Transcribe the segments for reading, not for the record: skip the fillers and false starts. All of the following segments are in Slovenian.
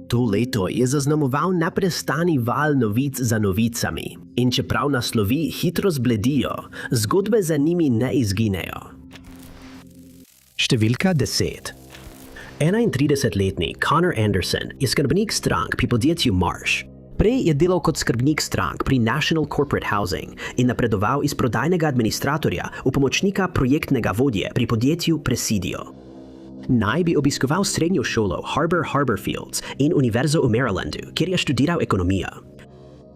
To leto je zaznamoval neprestani val novic za novicami in čeprav naslovi hitro zbledijo, zgodbe za njimi ne izginejo. Številka 10. 31-letni Connor Anderson je skrbnik strank pri podjetju Marsh. Prej je delal kot skrbnik strank pri National Corporate Housing in napredoval iz prodajnega administratorja v pomočnika projektnega vodje pri podjetju Presidio. Naj bi obiskoval srednjo šolo Harborfields in univerzo v Marylandu, kjer je študiral ekonomijo.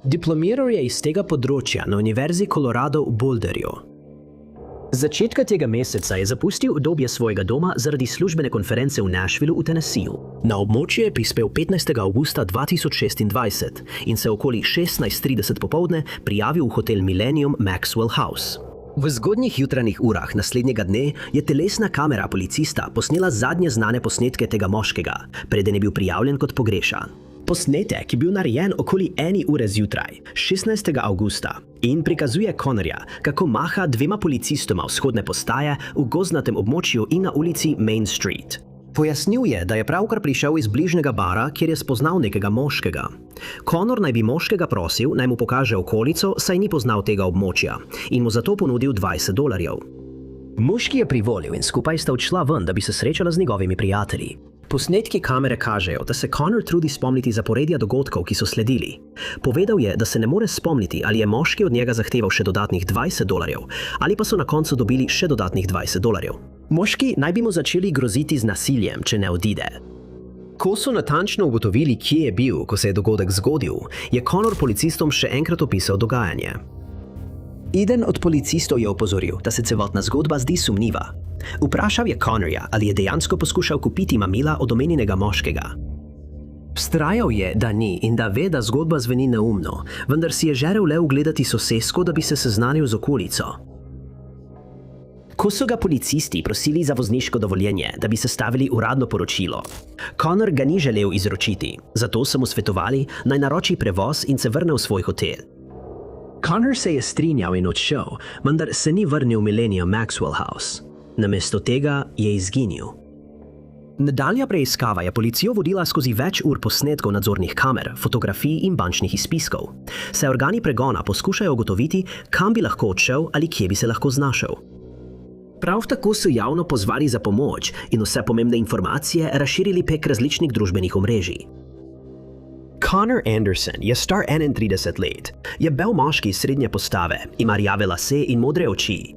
Diplomiral je iz tega področja na Univerzi Colorado v Boulderju. Začetka tega meseca je zapustil udobje svojega doma zaradi službene konference v Nashvillu v Tennesseeju. Na območje je prispel 15. avgusta 2026 in se okoli 16:30 popoldne prijavil v hotel Millennium Maxwell House. V zgodnjih jutranjih urah naslednjega dne je telesna kamera policista posnela zadnje znane posnetke tega moškega, preden je bil prijavljen kot pogrešan. Posnetek je bil narejen okoli 1 ure zjutraj, 16. avgusta, in prikazuje Connorja, kako maha dvema policistoma vzhodne postaje v gozdnatem območju in na ulici Main Street. Pojasnil je, da je pravkar prišel iz bližnjega bara, kjer je spoznal nekega moškega. Connor naj bi moškega prosil, naj mu pokaže okolico, saj ni poznal tega območja, in mu zato ponudil $20. Moški je privolil in skupaj sta odšla ven, da bi se srečala z njegovimi prijatelji. Posnetki kamere kažejo, da se Connor trudi spomniti zaporedja dogodkov, ki so sledili. Povedal je, da se ne more spomniti, ali je moški od njega zahteval še dodatnih $20 ali pa so na koncu dobili še dodatnih $20. Moški naj bi mu začeli groziti z nasiljem, če ne odide. Ko so natančno ugotovili, kje je bil, ko se je dogodek zgodil, je Connor policistom še enkrat opisal dogajanje. Eden od policistov je opozoril, da se celotna zgodba zdi sumljiva. Vprašal je Connorja, ali je dejansko poskušal kupiti mamila od omenjenega moškega. Vztrajal je, da ni in da ve, da zgodba zveni neumno, vendar si je želel le ugledati sosesko, da bi se seznanil z okolico. Ko so ga policisti prosili za vozniško dovoljenje, da bi sestavili uradno poročilo, Connor ga ni želel izročiti, zato so mu svetovali, naj naroči prevoz in se vrne v svoj hotel. Connor se je strinjal in odšel, vendar se ni vrnil v Millennium Maxwell House. Namesto tega je izginil. Nadaljnja preiskava je policijo vodila skozi več ur posnetkov nadzornih kamer, fotografij in bančnih izpiskov. Saj organi pregona poskušajo ugotoviti, kam bi lahko odšel ali kje bi se lahko znašel. Prav tako so javno pozvali za pomoč in vse pomembne informacije razširili prek različnih družbenih omrežij. Connor Anderson je star 31 let, je bel moški srednje postave, ima rjave lase in modre oči.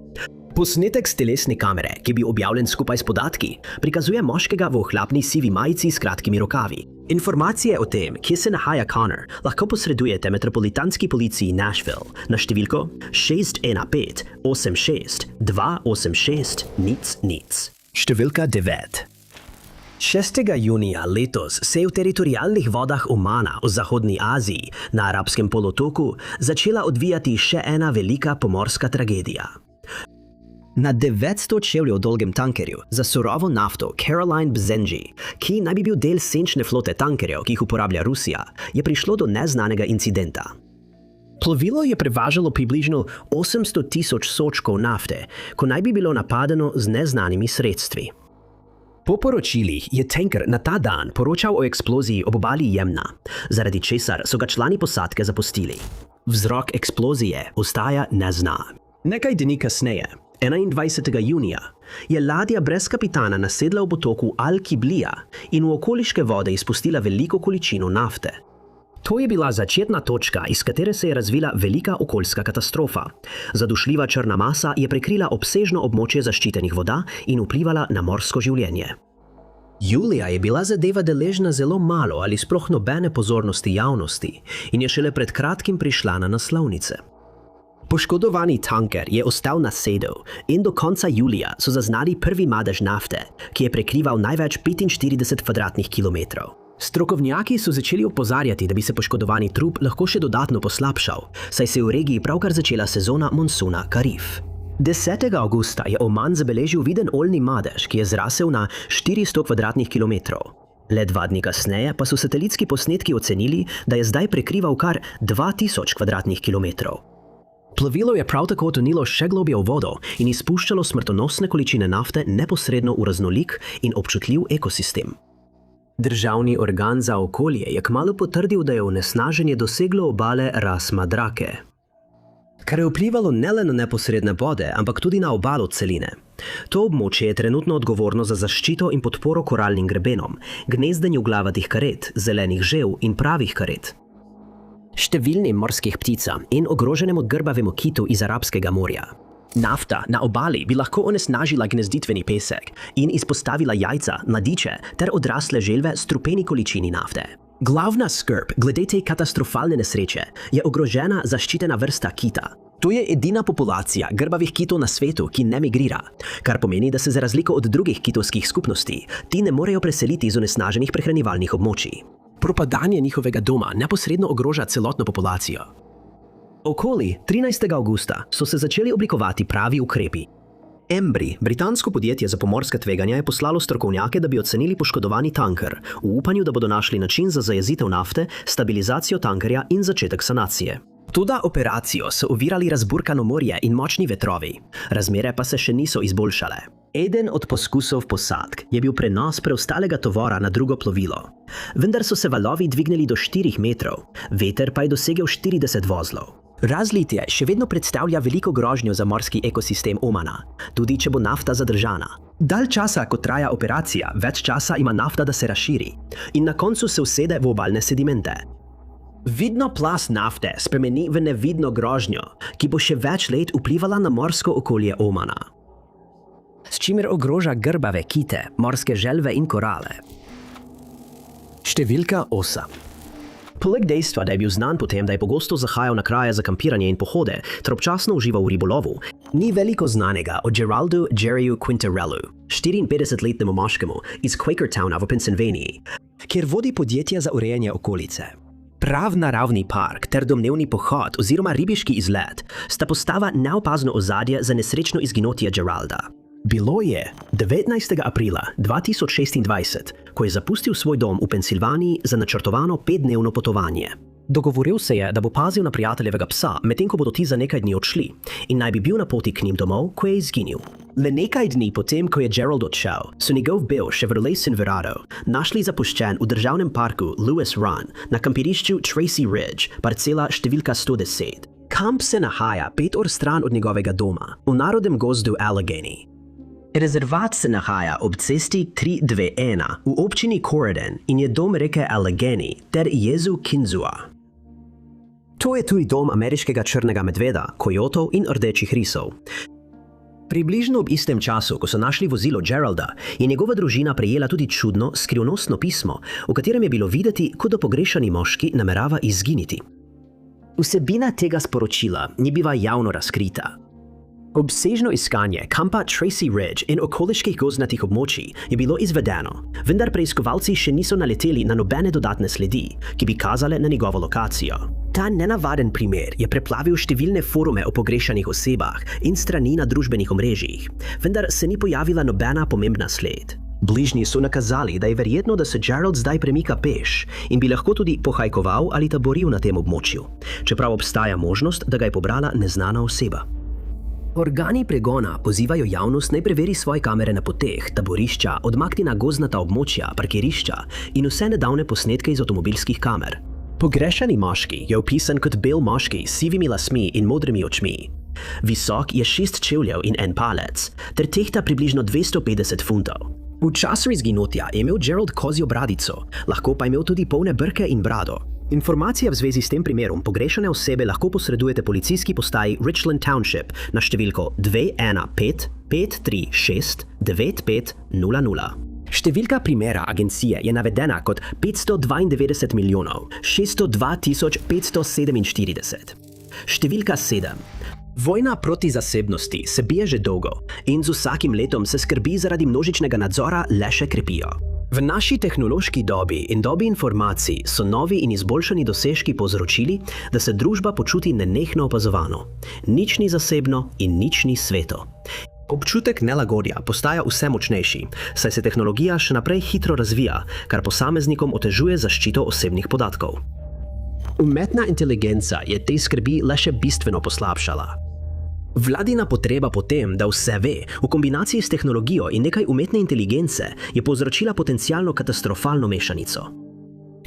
Posnetek s telesne kamere, ki je bil objavljen skupaj s podatki, prikazuje moškega v ohlapni sivi majici s kratkimi rokavi. Informacije o tem, kje se nahaja Connor, lahko posredujete Metropolitanski policiji Nashville na številko 615 86 286 00. Številka 9. 6. junija letos se je v teritorialnih vodah Omana v Zahodni Aziji na Arabskem polotoku začela odvijati še ena velika pomorska tragedija. Na 900 čevljev dolgem tankerju za surovo nafto Caroline Bzenji, ki naj bi bil del senčne flote tankerjev, ki jih uporablja Rusija, je prišlo do neznanega incidenta. Plovilo je prevažalo približno 800,000 sodčkov nafte, ko naj bi bilo napadeno z neznanimi sredstvi. Po poročilih je tanker na ta dan poročal o eksploziji ob obali Jemna, zaradi česar so ga člani posadke zapustili. Vzrok eksplozije ostaja neznan. Nekaj dni kasneje, 21. junija, je ladja brez kapitana nasedla v potoku Al-Kiblija in v okoliške vode izpustila veliko količino nafte. To je bila začetna točka, iz katere se je razvila velika okoljska katastrofa. Zadušljiva črna masa je prekrila obsežno območje zaščitenih voda in vplivala na morsko življenje. Julija je bila zadeva deležna zelo malo ali sploh nobene pozornosti javnosti in je šele pred kratkim prišla na naslovnice. Poškodovani tanker je ostal nasedel in do konca julija so zaznali prvi madež nafte, ki je prekrival največ 45 kvadratnih kilometrov. Strokovnjaki so začeli opozarjati, da bi se poškodovani trup lahko še dodatno poslabšal, saj se je v regiji pravkar začela sezona monsuna Karif. 10. avgusta je Oman zabeležil viden oljni madež, ki je zrasel na 400 kvadratnih kilometrov. Le 2 dni kasneje pa so satelitski posnetki ocenili, da je zdaj prekrival kar 2000 kvadratnih kilometrov. Plovilo je prav tako tonilo še globje v vodo in izpuščalo smrtonosne količine nafte neposredno v raznolik in občutljiv ekosistem. Državni organ za okolje je kmalu potrdil, da je onesnaženje doseglo obale Ras Madrake, kar je vplivalo ne le na neposredne vode, ampak tudi na obalo celine. To območje je trenutno odgovorno za zaščito in podporo koralnim grebenom, gnezdenju glavatih karet, zelenih žev in pravih karet, številnim morskih pticam in ogroženemu grbavemu kitu iz Arabskega morja. Nafta na obali bi lahko onesnažila gnezditveni pesek in izpostavila jajca, mladiče ter odrasle želve strupeni količini nafte. Glavna skrb glede te katastrofalne nesreče je ogrožena zaščitena vrsta kita. To je edina populacija grbavih kitov na svetu, ki ne migrira, kar pomeni, da se za razliko od drugih kitovskih skupnosti ti ne morejo preseliti iz onesnaženih prehranjevalnih območij. Propadanje njihovega doma neposredno ogroža celotno populacijo. Okoli 13. avgusta so se začeli oblikovati pravi ukrepi. Embry, britansko podjetje za pomorska tveganja, je poslalo strokovnjake, da bi ocenili poškodovani tanker, v upanju, da bodo našli način za zajezitev nafte, stabilizacijo tankerja in začetek sanacije. Toda operacijo so ovirali razburkano morje in močni vetrovi, razmere pa se še niso izboljšale. Eden od poskusov posadk je bil prenos preostalega tovora na drugo plovilo, vendar so se valovi dvignili do 4 metrov, veter pa je dosegel 40 vozlov. Razlitje še vedno predstavlja veliko grožnjo za morski ekosistem Omana, tudi če bo nafta zadržana. Dalj časa, ko traja operacija, več časa ima nafta, da se razširi in na koncu se usede v obalne sedimente. Vidno plast nafte spremeni v nevidno grožnjo, ki bo še več let vplivala na morsko okolje Omana, s čimer ogroža grbave kite, morske želve in korale. Številka 8. Poleg dejstva, da je bil znan po tem, da je pogosto zahajal na kraje za kampiranje in pohode ter občasno užival v ribolovu, ni veliko znanega o Geraldu Jerryju Quintarellu, 54-letnemu moškemu iz Quakertowna v Pennsylvaniji, kjer vodi podjetje za urejanje okolice. Prav naravni park ter domnevni pohod oziroma ribiški izlet sta postala neopazno ozadje za nesrečno izginotje Geralda. Bilo je 19. aprila 2026, ko je zapustil svoj dom v Pensilvaniji za načrtovano 5-dnevno potovanje. Dogovoril se je, da bo pazil na prijateljevega psa, medtem ko bodo ti za nekaj dni odšli, in naj bi bil na poti k njim domov, ko je izginil. Le nekaj dni potem, ko je Gerald odšel, so njegov bil Chevrolet Silverado našli zapuščen v državnem parku Lewis Run na kampirišču Tracy Ridge, parcela številka 110. Kamp se nahaja 5 ur stran od njegovega doma, v narodnem gozdu Allegheny. Rezervat se nahaja ob cesti 321 v občini Corydon in je dom reke Allegheny ter jezu Kinzua. To je tudi dom ameriškega črnega medveda, kojotov in rdečih risov. Približno ob istem času, ko so našli vozilo Geralda, je njegova družina prejela tudi čudno, skrivnostno pismo, v katerem je bilo videti, kot da pogrešani moški namerava izginiti. Vsebina tega sporočila ni bila javno razkrita. Obsežno iskanje kampa Tracy Ridge in okoliških gozdnatih območij je bilo izvedeno, vendar preiskovalci še niso naleteli na nobene dodatne sledi, ki bi kazale na njegovo lokacijo. Ta nenavaden primer je preplavil številne forume o pogrešanih osebah in strani na družbenih omrežjih, vendar se ni pojavila nobena pomembna sled. Bližnji so nakazali, da je verjetno, da se Gerald zdaj premika peš in bi lahko tudi pohajkoval ali taboril na tem območju, čeprav obstaja možnost, da ga je pobrala neznana oseba. Organi pregona pozivajo javnost naj preveri svoje kamere na poteh, taborišča, odmaknjena gozdnata območja, parkirišča in vse nedavne posnetke iz avtomobilskih kamer. Pogrešani moški je opisan kot bel moški s sivimi lasmi in modrimi očmi. Visok je 6 čevljev in 1 palec, ter tehta približno 250 funtov. V času izginotja je imel Gerald kozjo bradico, lahko pa je imel tudi polne brke in brado. Informacije v zvezi s tem primerom pogrešane osebe lahko posredujete policijski postaji Richland Township na številko 215 536 9500. Številka primera agencije je navedena kot 592 milijonov 602 547. Številka 7. Vojna proti zasebnosti se bije že dolgo in z vsakim letom se skrbi zaradi množičnega nadzora le še krepijo. V naši tehnološki dobi in dobi informacij so novi in izboljšani dosežki povzročili, da se družba počuti nenehno opazovano. Nič ni zasebno in nič ni sveto. Občutek nelagodja postaja vse močnejši, saj se tehnologija še naprej hitro razvija, kar posameznikom otežuje zaščito osebnih podatkov. Umetna inteligenca je te skrbi le še bistveno poslabšala. Vladina potreba po tem, da vse ve, v kombinaciji s tehnologijo in nekaj umetne inteligence, je povzročila potencialno katastrofalno mešanico.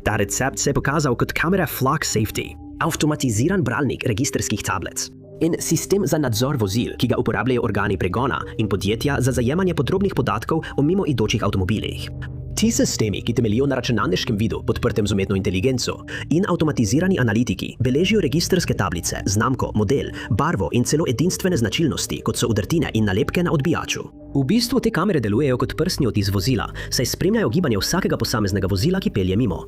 Ta recept se je pokazal kot kamera Flock Safety, avtomatiziran bralnik registrskih tablic in sistem za nadzor vozil, ki ga uporabljajo organi pregona in podjetja za zajemanje podrobnih podatkov o mimoidočih avtomobilih. Ti sistemi, ki temeljijo na računalniškem vidu, podprtem z umetno inteligenco, in avtomatizirani analitiki beležijo registrske tablice, znamko, model, barvo in celo edinstvene značilnosti, kot so udrtine in nalepke na odbijaču. V bistvu te kamere delujejo kot prstni odtis vozila, saj spremljajo gibanje vsakega posameznega vozila, ki pelje mimo.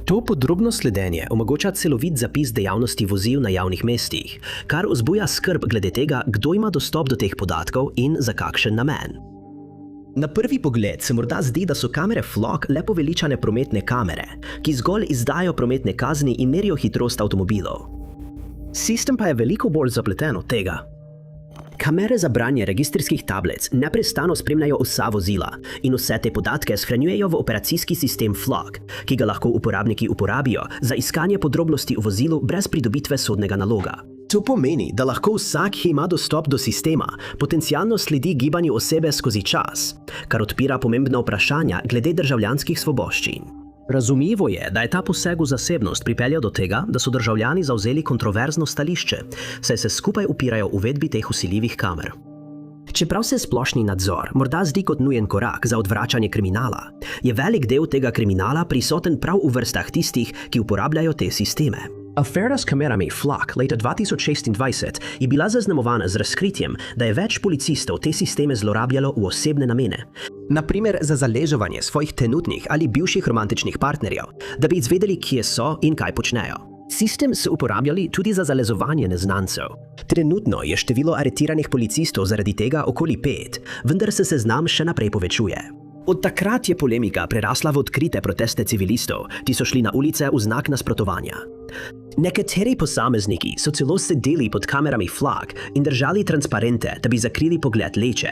To podrobno sledenje omogoča celovit zapis dejavnosti vozil na javnih mestih, kar vzbuja skrb glede tega, kdo ima dostop do teh podatkov in za kakšen namen. Na prvi pogled se morda zdi, da so kamere Flock le poveličane prometne kamere, ki zgolj izdajo prometne kazni in merijo hitrost avtomobilov. Sistem pa je veliko bolj zapleten od tega. Kamere za branje registrskih tablic neprestano spremljajo vsa vozila in vse te podatke shranjujejo v operacijski sistem Flock, ki ga lahko uporabniki uporabijo za iskanje podrobnosti v vozilu brez pridobitve sodnega naloga. To pomeni, da lahko vsak, ki ima dostop do sistema, potencialno sledi gibanju osebe skozi čas, kar odpira pomembna vprašanja glede državljanskih svoboščin. Razumljivo je, da je ta poseg v zasebnost pripeljal do tega, da so državljani zavzeli kontroverzno stališče, saj se skupaj upirajo uvedbi teh vsiljivih kamer. Čeprav se splošni nadzor morda zdi kot nujen korak za odvračanje kriminala, je velik del tega kriminala prisoten prav v vrstah tistih, ki uporabljajo te sisteme. Afera s kamerami Flock leta 2026 je bila zaznamovana z razkritjem, da je več policistov te sisteme zlorabljalo v osebne namene. Naprimer za zaleževanje svojih trenutnih ali bivših romantičnih partnerjev, da bi izvedeli, kje so in kaj počnejo. Sistem so uporabljali tudi za zalezovanje neznancev. Trenutno je število aretiranih policistov zaradi tega okoli 5, vendar se seznam še naprej povečuje. Od takrat je polemika prerasla v odkrite proteste civilistov, ki so šli na ulice v znak nasprotovanja. Nekateri posamezniki so celo sedeli pod kamerami Flock in držali transparente, da bi zakrili pogled leče.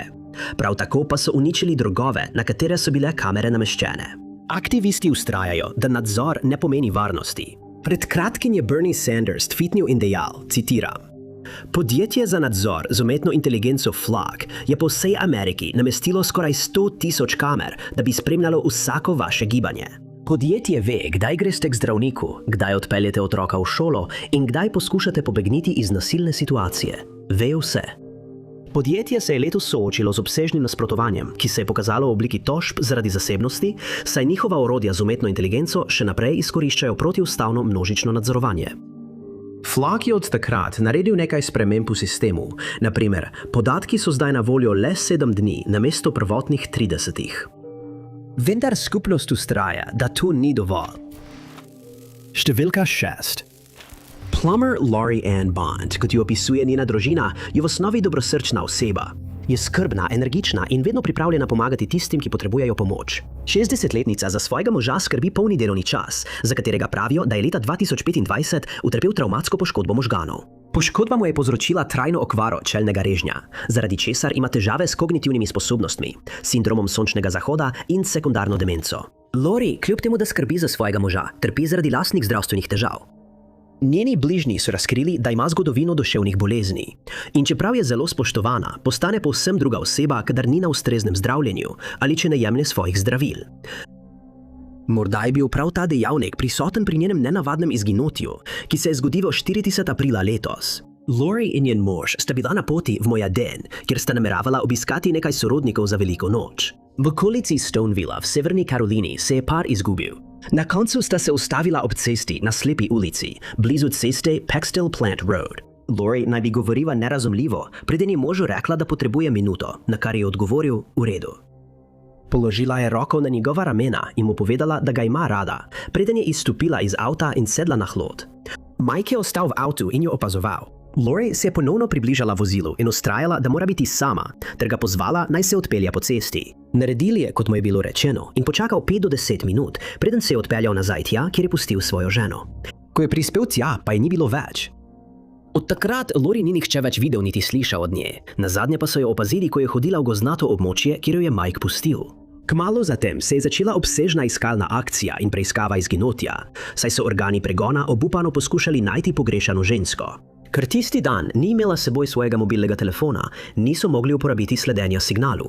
Prav tako pa so uničili drogove, na katere so bile kamere nameščene. Aktivisti vztrajajo, da nadzor ne pomeni varnosti. Pred kratkim je Bernie Sanders tvitnil in dejal, citiram: Podjetje za nadzor z umetno inteligenco Flock je po vsej Ameriki namestilo skoraj 100,000 kamer, da bi spremljalo vsako vaše gibanje. Podjetje ve, kdaj greste k zdravniku, kdaj odpeljete otroka v šolo in kdaj poskušate pobegniti iz nasilne situacije. Ve vse. Podjetje se je letos soočilo z obsežnim nasprotovanjem, ki se je pokazalo v obliki tožb zaradi zasebnosti, saj njihova orodja z umetno inteligenco še naprej izkoriščajo protiustavno množično nadzorovanje. Flock je od takrat naredil nekaj sprememb v sistemu. Naprimer, podatki so zdaj na voljo le 7 dni namesto prvotnih 30. Vendar skupnost vztraja, da to ni dovolj. Številka 6. Plumber Lori Ann Bond, kot jo opisuje njena družina, je v osnovi dobrosrčna oseba. Je skrbna, energična in vedno pripravljena pomagati tistim, ki potrebujejo pomoč. 60-letnica za svojega moža skrbi polni delovni čas, za katerega pravijo, da je leta 2025 utrpel travmatsko poškodbo možganov. Poškodba mu je povzročila trajno okvaro čelnega režnja, zaradi česar ima težave s kognitivnimi sposobnostmi, sindromom sončnega zahoda in sekundarno demenco. Lori, kljub temu, da skrbi za svojega moža, trpi zaradi lastnih zdravstvenih težav. Njeni bližnji so razkrili, da ima zgodovino duševnih bolezni. In čeprav je zelo spoštovana, postane povsem druga oseba, kadar ni na ustreznem zdravljenju ali če ne jemlje svojih zdravil. Morda je bil prav ta dejavnik prisoten pri njenem nenavadnem izginotju, ki se je zgodilo 40. aprila letos. Lori in njen mož sta bila na poti v Mojaden, kjer sta nameravala obiskati nekaj sorodnikov za veliko noč. V okolici Stonevilla v Severni Karolini se je par izgubil. Na koncu sta se ustavila ob cesti na slepi ulici, blizu ceste Pextel Plant Road. Lori naj bi govorila nerazumljivo, preden je možu rekla, da potrebuje minuto, na kar je odgovoril v redu. Položila je roko na njegova ramena in mu povedala, da ga ima rada, preden je izstopila iz avta in sedla na hlod. Mike je ostal v avtu in jo opazoval. Lori se je ponovno približala vozilu in vztrajala, da mora biti sama, ter ga pozvala, naj se odpelje po cesti. Naredil je, kot mu je bilo rečeno, in počakal 5 do 10 minut, preden se je odpeljal nazaj tja, kjer je pustil svojo ženo. Ko je prispel tja, pa je ni bilo več. Od takrat Lori ni nihče več videl niti slišal od nje. Nazadnje pa so jo opazili, ko je hodila v gozdnato območje, kjer jo je Mike pustil. Kmalu zatem se je začela obsežna iskalna akcija in preiskava izginotja, saj so organi pregona obupano poskušali najti pogrešano žensko. Ker tisti dan ni imela s seboj svojega mobilnega telefona, niso mogli uporabiti sledenja signalu.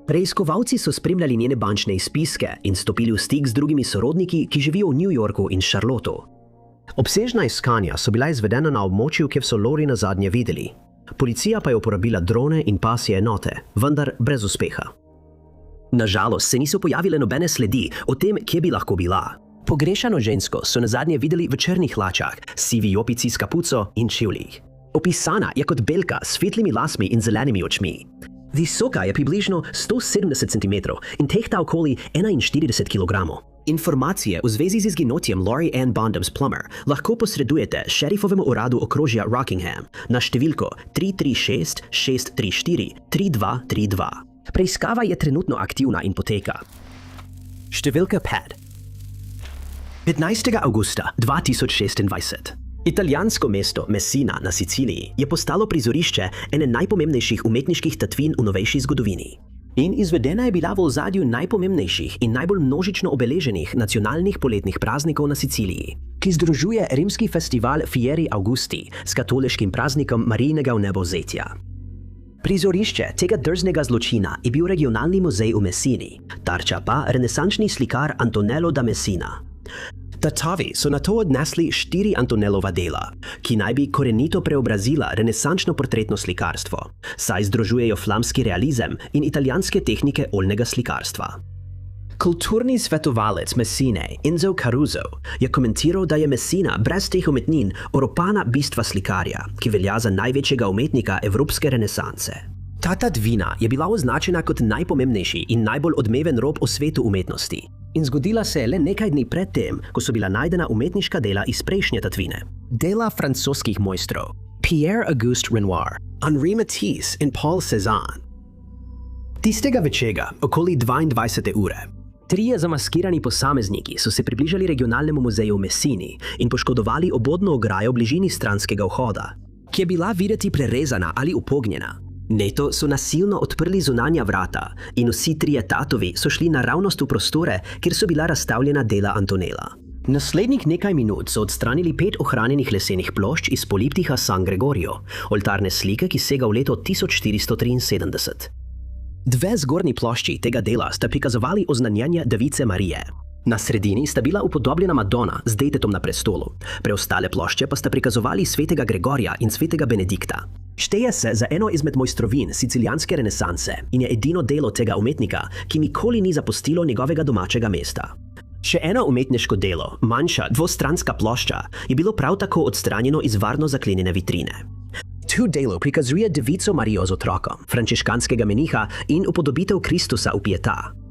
Preiskovalci so spremljali njene bančne izpiske in stopili v stik z drugimi sorodniki, ki živijo v New Yorku in Charlotteu. Obsežna iskanja so bila izvedena na območju, kjer so Lori nazadnje videli. Policija pa je uporabila drone in pasje enote, vendar brez uspeha. Nažalost se niso pojavile nobene sledi o tem, kje bi lahko bila. Pogrešano žensko so nazadnje videli v črnih hlačah, sivi jopici s kapuco in čevljih. Opisana je kot belka s svetlimi lasmi in zelenimi očmi. Visoka je približno 170 cm in tehta okoli 41 kg. Informacije v zvezi z izginotjem Lori Ann Bondom's Plummer lahko posredujete šerifovemu uradu okrožja Rockingham na številko 336-634-3232. Preiskava je trenutno aktivna in poteka. Številka 5. 15. avgusta 2026. Italijansko mesto Messina na Siciliji je postalo prizorišče ene najpomembnejših umetniških tatvin v novejši zgodovini. In izvedena je bila v ozadju najpomembnejših in najbolj množično obeleženih nacionalnih poletnih praznikov na Siciliji, ki združuje rimski festival Fieri Augusti s katoliškim praznikom Marijinega vnebovzetja. Prizorišče tega drznega zločina je bil regionalni muzej v Messini, tarča pa renesančni slikar Antonello da Messina. Tatovi so na to odnesli 4 Antonellova dela, ki naj bi korenito preobrazila renesančno portretno slikarstvo, saj združujejo flamski realizem in italijanske tehnike oljnega slikarstva. Kulturni svetovalec Messine Enzo Caruso je komentiral, da je Messina brez teh umetnin oropana bistva slikarja, ki velja za največjega umetnika evropske renesanse. Ta tatvina je bila označena kot najpomembnejši in najbolj odmeven rob v svetu umetnosti in zgodila se je le nekaj dni pred tem, ko so bila najdena umetniška dela iz prejšnje tatvine. Dela francoskih mojstrov Pierre-Auguste Renoir, Henri Matisse in Paul Cézanne. Tistega večera, okoli 22. ure, 3 zamaskirani posamezniki so se približali regionalnemu muzeju v Messini in poškodovali obodno ograjo v bližini stranskega vhoda, ki je bila videti prerezana ali upognjena. Neto so nasilno odprli zunanja vrata in vsi 3 tatovi so šli naravnost v prostore, kjer so bila razstavljena dela Antonella. Naslednjih nekaj minut so odstranili 5 ohranjenih lesenih plošč iz poliptiha San Gregorio, oltarne slike, ki sega v leto 1473. 2 zgornji plošči tega dela sta prikazovali oznanjenje Device Marije. Na sredini sta bila upodobljena Madonna z dejtetom na prestolu, preostale plošče pa sta prikazovali svetega Gregorja in svetega Benedikta. Šteje se za eno izmed mojstrovin sicilijanske renesanse in je edino delo tega umetnika, ki nikoli ni zapustilo njegovega domačega mesta. Še eno umetniško delo, manjša dvostranska plošča, je bilo prav tako odstranjeno iz varno zaklenjene vitrine. To delo prikazuje Devico Marijo z otrokom, frančiškanskega meniha in upodobitev Kristusa v Pietà.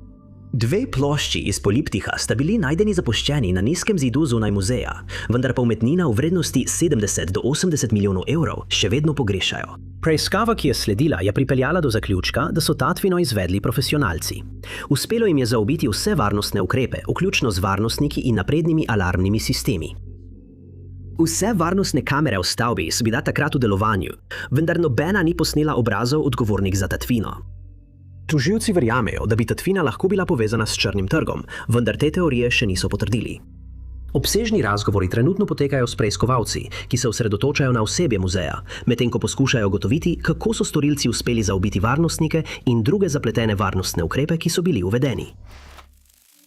2 plošči iz poliptiha sta bili najdeni zapuščeni na nizkem zidu zunaj muzeja, vendar pa umetnina v vrednosti 70 do 80 milijonov evrov še vedno pogrešajo. Preiskava, ki je sledila, je pripeljala do zaključka, da so tatvino izvedli profesionalci. Uspelo jim je zaobiti vse varnostne ukrepe, vključno z varnostniki in naprednimi alarmnimi sistemi. Vse varnostne kamere v stavbi so bila takrat v delovanju, vendar nobena ni posnela obrazov odgovornih za tatvino. Tožilci verjamejo, da bi tatvina lahko bila povezana s črnim trgom, vendar te teorije še niso potrdili. Obsežni razgovori trenutno potekajo s preiskovalci, ki se osredotočajo na osebje muzeja, medtem ko poskušajo ugotoviti, kako so storilci uspeli zaobiti varnostnike in druge zapletene varnostne ukrepe, ki so bili uvedeni.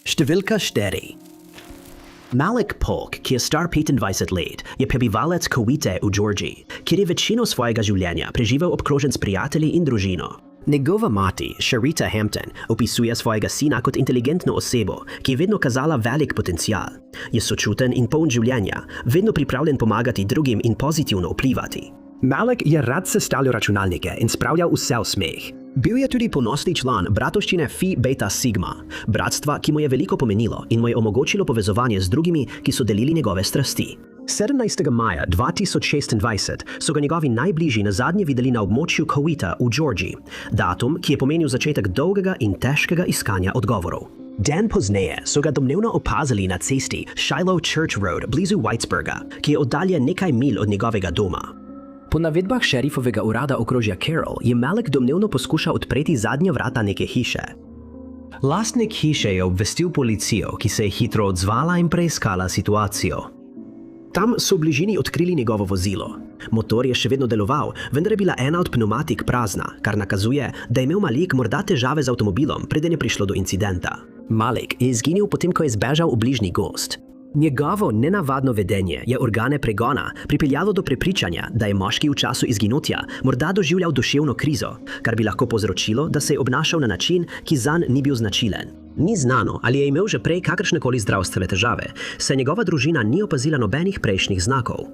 Številka 4. Malik Polk, ki je star 25 let, je prebivalec Coweta v Georgiji, kjer je večino svojega življenja preživel obkrožen s prijatelji in družino. Njegova mati, Sharita Hampton, opisuje svojega sina kot inteligentno osebo, ki je vedno kazala velik potencial. Je sočuten in poln življenja, vedno pripravljen pomagati drugim in pozitivno vplivati. Malik je rad sestavljal računalnike in spravljal vse v smeh. Bil je tudi ponosni član bratovščine Phi Beta Sigma, bratstva, ki mu je veliko pomenilo in mu je omogočilo povezovanje z drugimi, ki so delili njegove strasti. 17. maja 2026 so ga njegovi najbližji nazadnje videli na območju Coweta v Georgiji, datum, ki je pomenil začetek dolgega in težkega iskanja odgovorov. Dan pozneje so ga domnevno opazili na cesti Shiloh Church Road blizu Whitesburga, ki je oddaljen nekaj milj od njegovega doma. Po navedbah šerifovega urada okrožja Carroll je Malik domnevno poskušal odpreti zadnja vrata neke hiše. Lastnik hiše je obvestil policijo, ki se je hitro odzvala in preiskala situacijo. Tam so v bližini odkrili njegovo vozilo. Motor je še vedno deloval, vendar je bila ena od pneumatik prazna, kar nakazuje, da je imel Malik morda težave z avtomobilom, preden je prišlo do incidenta. Malik je izginil potem, ko je zbežal v bližnji gozd. Njegovo nenavadno vedenje je organe pregona pripeljalo do prepričanja, da je moški v času izginotja morda doživljal duševno krizo, kar bi lahko povzročilo, da se je obnašal na način, ki zanj ni bil značilen. Ni znano, ali je imel že prej kakršnekoli zdravstvene težave, saj njegova družina ni opazila nobenih prejšnjih znakov.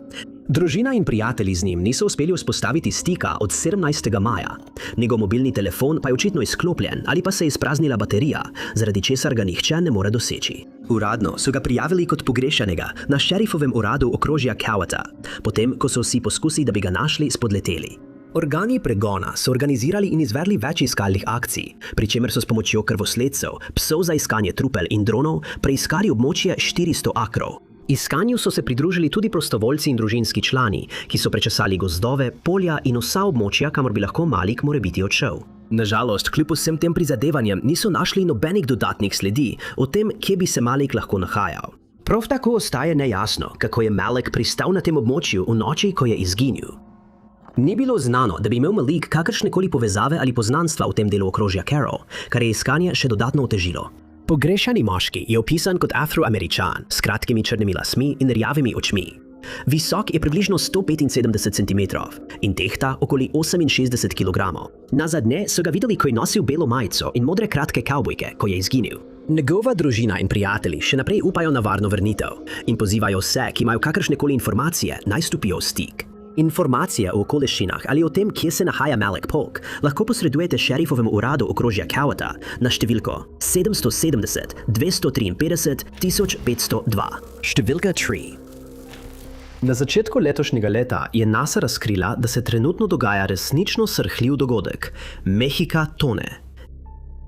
Družina in prijatelji z njim niso uspeli vzpostaviti stika od 17. maja. Njegov mobilni telefon pa je očitno izklopljen ali pa se je izpraznila baterija, zaradi česar ga nihče ne more doseči. Uradno so ga prijavili kot pogrešanega na šerifovem uradu okrožja Coweta, potem ko so vsi poskusi, da bi ga našli, spodleteli. Organi pregona so organizirali in izvedli več iskalnih akcij, pri čemer so s pomočjo krvosledcev, psov za iskanje trupel in dronov preiskali območje 400 akrov. Iskanju so se pridružili tudi prostovoljci in družinski člani, ki so prečesali gozdove, polja in vsa območja, kamor bi lahko Malik morebiti odšel. Nažalost, kljub vsem tem prizadevanjem niso našli nobenih dodatnih sledi o tem, kje bi se Malik lahko nahajal. Prav tako ostaje nejasno, kako je Malik pristal na tem območju v noči, ko je izginil. Ni bilo znano, da bi imel Malik kakršnekoli povezave ali poznanstva v tem delu okrožja Carroll, kar je iskanje še dodatno otežilo. Pogrešani moški je opisan kot Afroameričan s kratkimi črnimi lasmi in rjavimi očmi. Visok je približno 175 cm in tehta okoli 68 kg. Nazadnje so ga videli, ko je nosil belo majico in modre kratke kavbojke, ko je izginil. Njegova družina in prijatelji še naprej upajo na varno vrnitev in pozivajo vse, ki imajo kakršnekoli informacije, naj stopijo v stik. Informacije o okoliščinah ali o tem, kje se nahaja Malik Polk, lahko posredujete šerifovemu uradu okrožja Coweta na številko 770 253 1502. Številka 3. Na začetku letošnjega leta je NASA razkrila, da se trenutno dogaja resnično srhljiv dogodek. Mehika tone.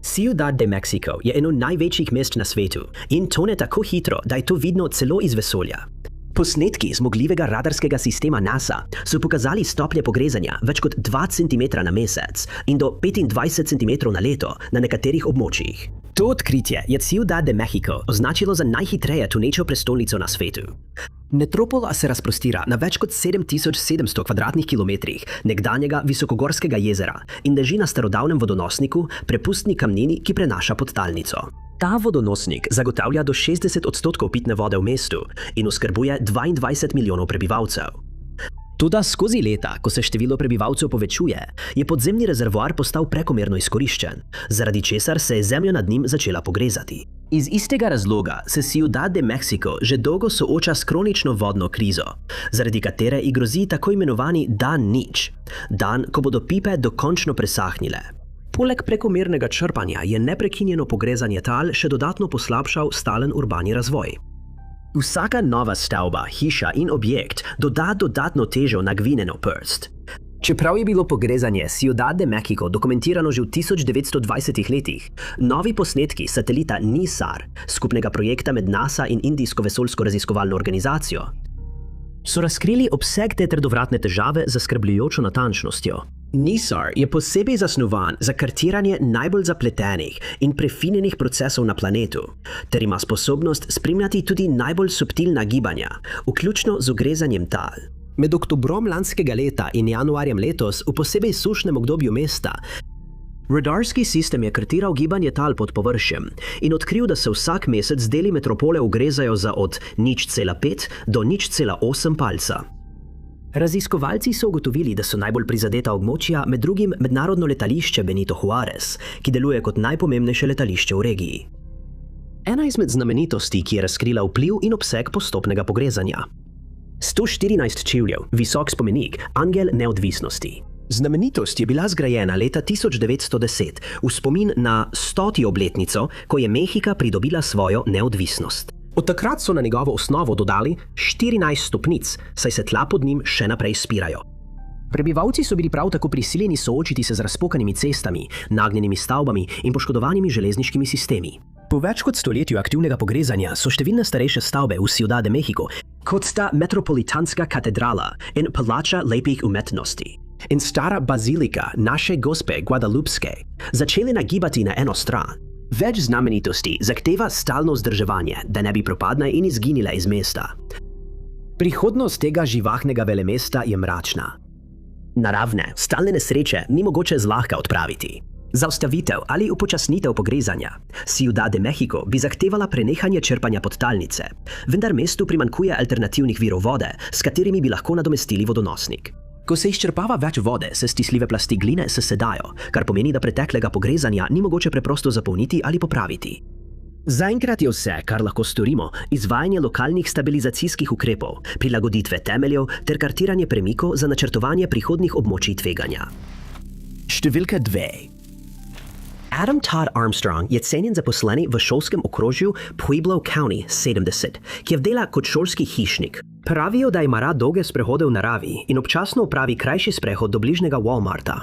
Ciudad de Mexico je eno največjih mest na svetu in tone tako hitro, da je to vidno celo iz vesolja. Posnetki zmogljivega radarskega sistema NASA so pokazali stopnje pogrezanja več kot 2 cm na mesec in do 25 cm na leto na nekaterih območjih. To odkritje je Ciudad de Mexico označilo za najhitreje tunečo prestolnico na svetu. Metropola se razprostira na več kot 7700 kvadratnih kilometrih nekdanjega visokogorskega jezera in leži na starodavnem vodonosniku, prepustni kamnini, ki prenaša podtalnico. Ta vodonosnik zagotavlja do 60% pitne vode v mestu in oskrbuje 22 milijonov prebivalcev. Toda skozi leta, ko se število prebivalcev povečuje, je podzemni rezervoar postal prekomerno izkoriščen, zaradi česar se je zemlja nad njim začela pogrezati. Iz istega razloga se Ciudad de Mexico že dolgo sooča s kronično vodno krizo, zaradi katere ji grozi tako imenovani dan nič, dan, ko bodo pipe dokončno presahnile. Poleg prekomernega črpanja je neprekinjeno pogrezanje tal še dodatno poslabšal stalen urbani razvoj. Vsaka nova stavba, hiša in objekt doda dodatno težo na gvineno prst. Čeprav je bilo pogrezanje Ciudad de Mexico dokumentirano že v 1920 letih, novi posnetki satelita NISAR, skupnega projekta med NASA in Indijsko vesoljsko raziskovalno organizacijo, so razkrili obseg te trdovratne težave z zaskrbljujočo natančnostjo. NISAR je posebej zasnovan za kartiranje najbolj zapletenih in prefinjenih procesov na planetu, ter ima sposobnost spremljati tudi najbolj subtilna gibanja, vključno z ugrezanjem tal. Med oktobrom lanskega leta in januarjem letos v posebej sušnem obdobju mesta, radarski sistem je kartiral gibanje tal pod površjem in odkril, da se vsak mesec deli metropole ugrezajo za od 0,5 do 0,8 palca. Raziskovalci so ugotovili, da so najbolj prizadeta območja med drugim mednarodno letališče Benito Juárez, ki deluje kot najpomembnejše letališče v regiji. Ena izmed znamenitosti, ki je razkrila vpliv in obseg postopnega pogrezanja. 114 čevljev, visok spomenik, angel neodvisnosti. Znamenitost je bila zgrajena leta 1910 v spomin na 100. obletnico, ko je Mehika pridobila svojo neodvisnost. Od takrat so na njegovo osnovo dodali 14 stopnic, saj se tla pod njim še naprej spirajo. Prebivalci so bili prav tako prisiljeni soočiti se z razpokanimi cestami, nagnjenimi stavbami in poškodovanimi železniškimi sistemi. Po več kot stoletju aktivnega pogrezanja so številne starejše stavbe v Ciudad de Mexico, kot sta Metropolitanska katedrala in Palača lepih umetnosti in stara bazilika naše gospe Guadalupske, začeli nagibati na eno stran. Več znamenitosti zahteva stalno vzdrževanje, da ne bi propadle in izginile iz mesta. Prihodnost tega živahnega velemesta je mračna. Naravne, stalne nesreče ni mogoče zlahka odpraviti. Zaustavitev ali upočasnitev pogrezanja Ciudad de Mexico bi zahtevala prenehanje črpanja podtalnice, vendar mestu primanjkuje alternativnih virov vode, s katerimi bi lahko nadomestili vodonosnik. Ko se izčrpava več vode, se stisljive plasti gline sesedajo, kar pomeni, da preteklega pogrezanja ni mogoče preprosto zapolniti ali popraviti. Zaenkrat je vse, kar lahko storimo, izvajanje lokalnih stabilizacijskih ukrepov, prilagoditve temeljev ter kartiranje premikov za načrtovanje prihodnjih območij tveganja. Številka 2. Adam Todd Armstrong je cenjen zaposleni v šolskem okrožju Pueblo County 70, ki je dela kot šolski hišnik. Pravijo, da ima rad dolge sprehode v naravi in občasno opravi krajši sprehod do bližnjega Walmarta.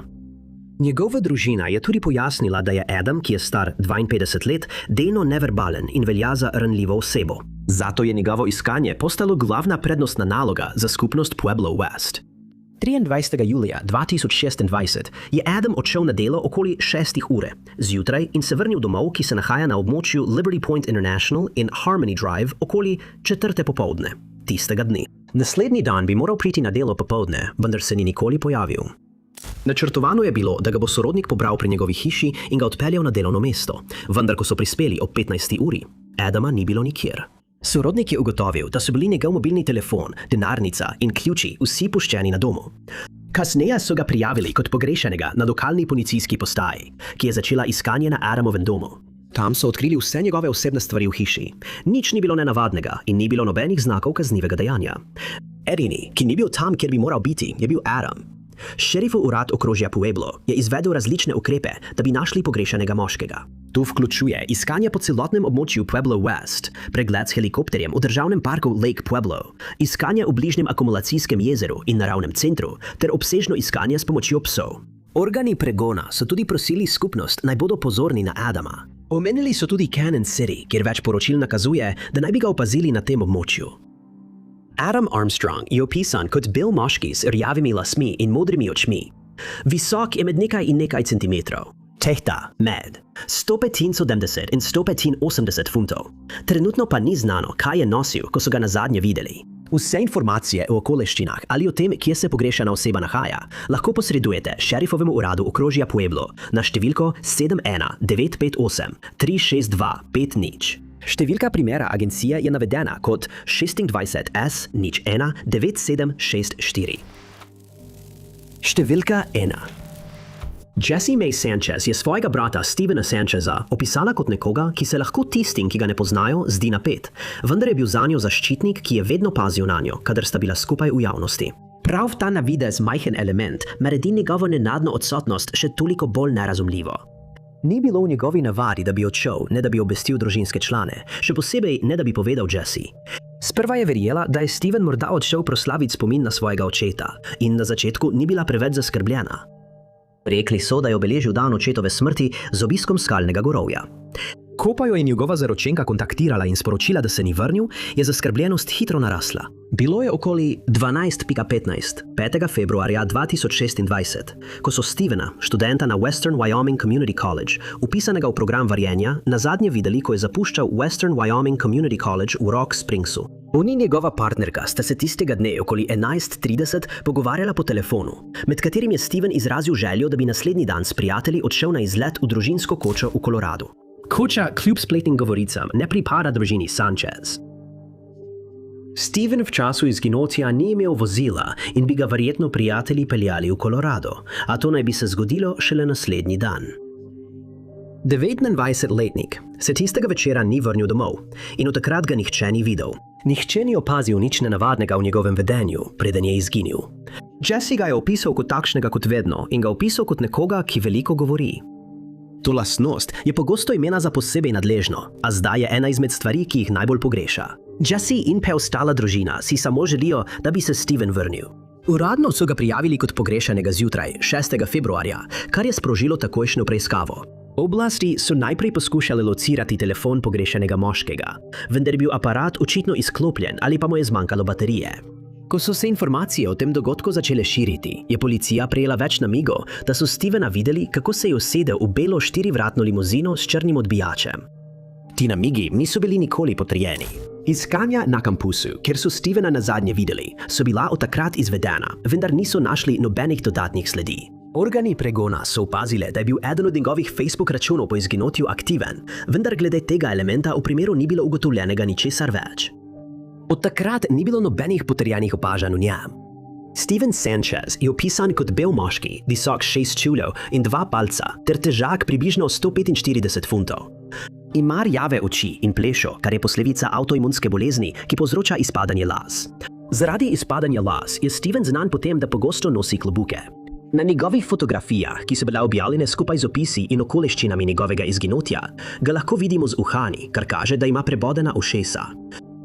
Njegova družina je tudi pojasnila, da je Adam, ki je star 52 let, delno neverbalen in velja za ranljivo osebo. Zato je njegovo iskanje postalo glavna prednostna naloga za skupnost Pueblo West. 23. julija 2026 je Adam odšel na delo okoli 6 ure zjutraj in se vrnil domov, ki se nahaja na območju Liberty Point International in Harmony Drive okoli 4. popoldne tistega dne. Naslednji dan bi moral priti na delo popoldne, vendar se ni nikoli pojavil. Načrtovano je bilo, da ga bo sorodnik pobral pri njegovi hiši in ga odpeljal na delovno mesto, vendar ko so prispeli ob 15. uri, Adama ni bilo nikjer. Sorodnik je ugotovil, da so bili njegov mobilni telefon, denarnica in ključi vsi puščeni na domu. Kasneje so ga prijavili kot pogrešanega na lokalni policijski postaji, ki je začela iskanje na Adamovem domu. Tam so odkrili vse njegove osebne stvari v hiši. Nič ni bilo nenavadnega in ni bilo nobenih znakov kaznivega dejanja. Edini, ki ni bil tam, kjer bi moral biti, je bil Adam. Šerifov urad okrožja Pueblo je izvedel različne ukrepe, da bi našli pogrešanega moškega. To vključuje iskanje po celotnem območju Pueblo West, pregled s helikopterjem v državnem parku Lake Pueblo, iskanje v bližnjem akumulacijskem jezeru in naravnem centru ter obsežno iskanje s pomočjo psov. Organi pregona so tudi prosili skupnost, naj bodo pozorni na Adama. Omenili so tudi Cannon City, kjer več poročil nakazuje, da naj bi ga opazili na tem območju. Adam Armstrong je opisan kot bel moški z rjavimi lasmi in modrimi očmi. Visok je med nekaj in nekaj centimetrov. Tehta med 175 in 185 funtov. Trenutno pa ni znano, kaj je nosil, ko so ga nazadnje videli. Vse informacije o okoliščinah ali o tem, kje se pogrešana oseba nahaja, lahko posredujete šerifovemu uradu okrožja Pueblo na številko 71 958 362 50. Številka primera agencije je navedena kot 26 S01 9764. Številka 1. Jessie May Sanchez je svojega brata Stevena Sancheza opisala kot nekoga, ki se lahko tistim, ki ga ne poznajo, zdi napet, vendar je bil zanjo zaščitnik, ki je vedno pazil nanjo, kadar sta bila skupaj v javnosti. Prav ta navidez majhen element naredi njegovo nenadno odsotnost še toliko bolj nerazumljivo. Ni bilo v njegovi navadi, da bi odšel, ne da bi obvestil družinske člane, še posebej ne da bi povedal Jessie. Sprva je verjela, da je Steven morda odšel proslaviti spomin na svojega očeta in na začetku ni bila preveč zaskrbljena. Rekli so, da je obeležil dan očetove smrti z obiskom skalnega gorovja. Ko pa jo je njegova zaročenka kontaktirala in sporočila, da se ni vrnil, je zaskrbljenost hitro narasla. Bilo je okoli 12:15 5. februarja 2026, ko so Stevena, študenta na Western Wyoming Community College, upisanega v program varjenja, nazadnje videli, ko je zapuščal Western Wyoming Community College v Rock Springsu. On in njegova partnerka sta se tistega dne okoli 11:30 pogovarjala po telefonu, med katerim je Steven izrazil željo, da bi naslednji dan s prijatelji odšel na izlet v družinsko kočo v Koloradu. Koča kljub spletnim govoricam ne pripada družini Sanchez. Steven v času izginotja ni imel vozila in bi ga verjetno prijatelji peljali v Kolorado, a to naj bi se zgodilo šele naslednji dan. 29-letnik se tistega večera ni vrnil domov in od takrat ga nihče ni videl. Nihče ni opazil nič nenavadnega v njegovem vedenju, preden je izginil. Jessie ga je opisal kot takšnega kot vedno in ga opisal kot nekoga, ki veliko govori. To lastnost je pogosto imena za posebej nadležno, a zdaj je ena izmed stvari, ki jih najbolj pogreša. Jessie in preostala družina si samo želijo, da bi se Steven vrnil. Uradno so ga prijavili kot pogrešanega zjutraj, 6. februarja, kar je sprožilo takojšnjo preiskavo. Oblasti so najprej poskušale locirati telefon pogrešanega moškega, vendar je bil aparat očitno izklopljen ali pa mu je zmanjkalo baterije. Ko so se informacije o tem dogodku začele širiti, je policija prejela več namigov, da so Stevena videli, kako se je usedel v belo 4-vratno limuzino s črnim odbijačem. Ti namigi niso bili nikoli potrjeni. Iskanja na kampusu, kjer so Stevena nazadnje videli, so bila od takrat izvedena, vendar niso našli nobenih dodatnih sledi. Organi pregona so opazile, da je bil eden od njegovih Facebook računov po izginotju aktiven, vendar glede tega elementa v primeru ni bilo ugotovljenega ničesar več. Od takrat ni bilo nobenih potrjenih opažanj v njem. Steven Sanchez je opisan kot bel moški, visok 6 čuljev in 2 palca, ter težak približno 145 funtov. Ima rjave oči in plešo, kar je posledica avtoimunske bolezni, ki povzroča izpadanje las. Zaradi izpadanja las je Steven znan po tem, da pogosto nosi klobuke. Na njegovih fotografijah, ki so bile objavljene skupaj z opisi in okoliščinami njegovega izginotja, ga lahko vidimo z uhani, kar kaže, da ima prebodena ušesa.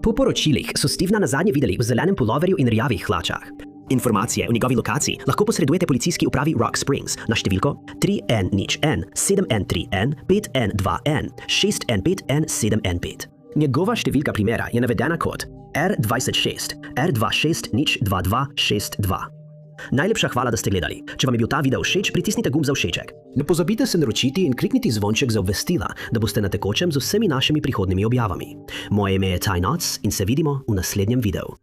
Po poročilih so Stevena nazadnje videli v zelenem puloverju in rjavih hlačah. Informacije o njegovi lokaciji lahko posredujete policijski upravi Rock Springs na številko 3N0N 7N3N 5N2N 6N5N 7N5. Njegova številka primera je navedena kot R26 R26022262. Najlepša hvala, da ste gledali. Če vam je bil ta video všeč, pritisnite gumb za všeček. Ne pozabite se naročiti in klikniti zvonček za obvestila, da boste na tekočem z vsemi našimi prihodnimi objavami. Moje ime je Ty Knots in se vidimo v naslednjem videu.